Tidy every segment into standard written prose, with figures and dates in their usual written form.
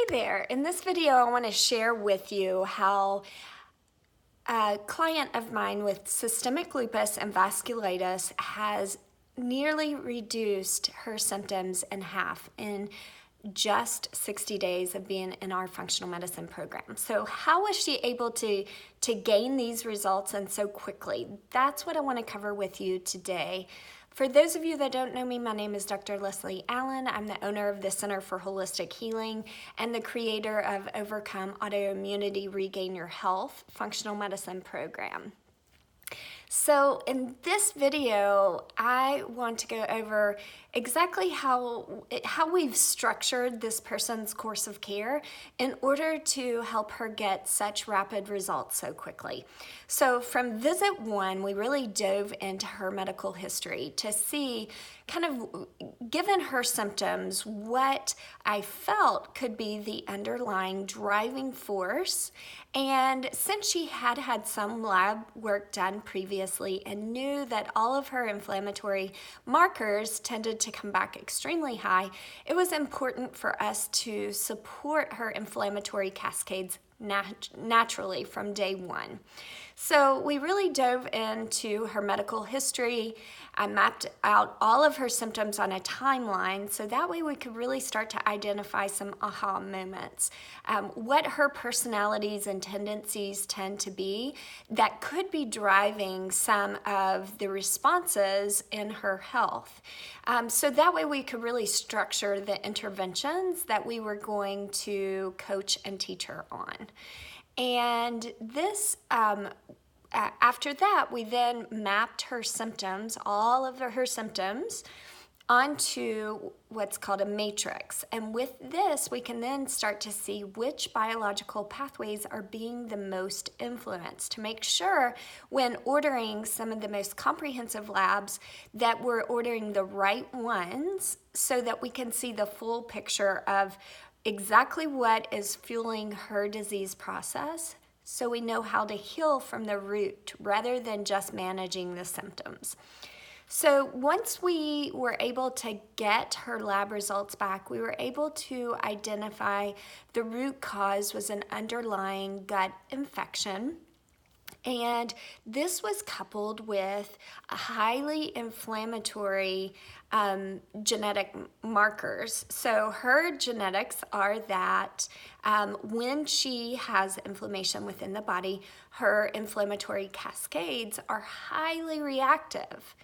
there. In this video, I want to share with you how a client of mine with systemic lupus and vasculitis has nearly reduced her symptoms in half in just 60 days of being in our functional medicine program. So how was she able to gain these results and so quickly? That's what I want to cover with you today. For those of you that don't know me, my name is Dr. Leslie Allen. I'm the owner of the Center for Holistic Healing and the creator of Overcome Autoimmunity, Regain Your Health functional medicine program. So in this video, I want to go over exactly how we've structured this person's course of care in order to help her get such rapid results so quickly. So from visit one, we really dove into her medical history to see, kind of given her symptoms, what I felt could be the underlying driving force. And since she had had some lab work done previously and knew that all of her inflammatory markers tended to come back extremely high, it was important for us to support her inflammatory cascades naturally from day one. So we really dove into her medical history. I mapped out all of her symptoms on a timeline so that way we could really start to identify some aha moments. What her personalities and tendencies tend to be that could be driving some of the responses in her health. So that way we could really structure the interventions that we were going to coach and teach her on. And this, after that, we then mapped her symptoms, all of her symptoms, onto what's called a matrix. And with this, we can then start to see which biological pathways are being the most influenced to make sure when ordering some of the most comprehensive labs that we're ordering the right ones so that we can see the full picture of exactly what is fueling her disease process, so we know how to heal from the root rather than just managing the symptoms. So once we were able to get her lab results back, we were able to identify the root cause was an underlying gut infection. And this was coupled with a highly inflammatory genetic markers. So her genetics are that when she has inflammation within the body, her inflammatory cascades are highly reactive.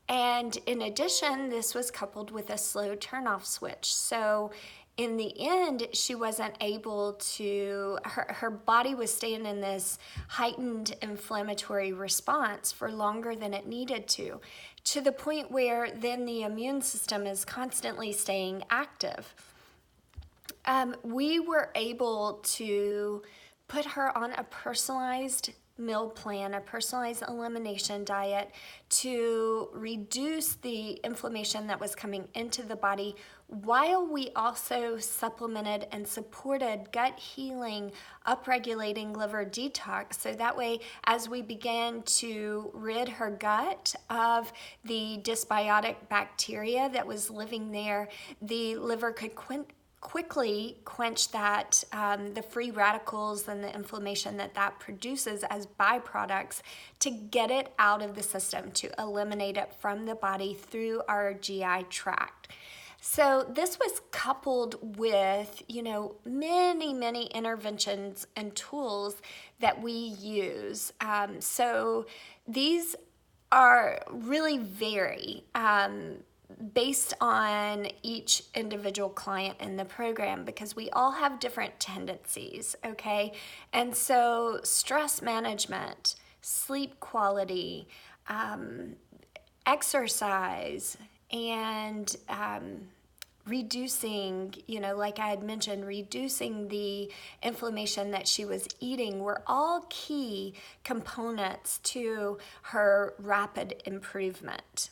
And in addition, this was coupled with a slow turn-off switch. So in the end, she wasn't able to, her body was staying in this heightened inflammatory response for longer than it needed to the point where then the immune system is constantly staying active. We were able to put her on a personalized meal plan, a personalized elimination diet to reduce the inflammation that was coming into the body, while we also supplemented and supported gut healing, upregulating liver detox. So that way, as we began to rid her gut of the dysbiotic bacteria that was living there, the liver could quickly quench that, the free radicals and the inflammation that produces as byproducts, to get it out of the system, to eliminate it from the body through our GI tract. So this was coupled with, many interventions and tools that we use. So these are really vary based on each individual client in the program, because we all have different tendencies, okay? And so stress management, sleep quality, exercise, and reducing, like I had mentioned, reducing the inflammation that she was eating were all key components to her rapid improvement.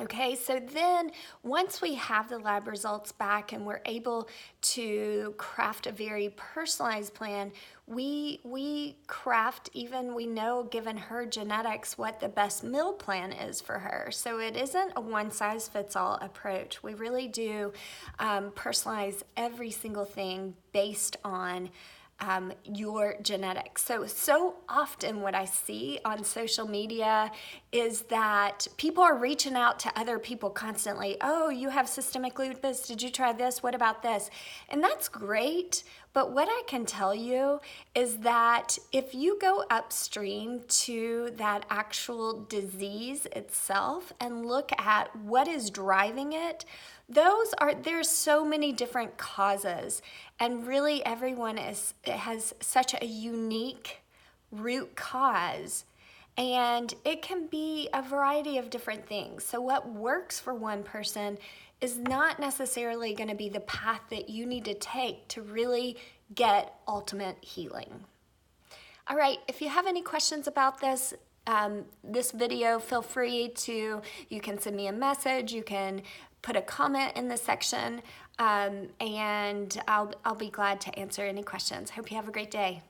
Okay, so then once we have the lab results back and we're able to craft a very personalized plan, we craft, even we know, given her genetics, what the best meal plan is for her. So it isn't a one-size-fits-all approach. We really do personalize every single thing based on your genetics. So often what I see on social media is that people are reaching out to other people constantly. Oh, you have systemic lupus. Did you try this? What about this? And that's great. But what I can tell you is that if you go upstream to that actual disease itself and look at what is driving it, there's so many different causes, and really everyone has such a unique root cause, and it can be a variety of different things. So what works for one person is not necessarily going to be the path that you need to take to really get ultimate healing. All right, if you have any questions about this video, feel free to, you can send me a message, you can put a comment in the section, and I'll be glad to answer any questions. Hope you have a great day.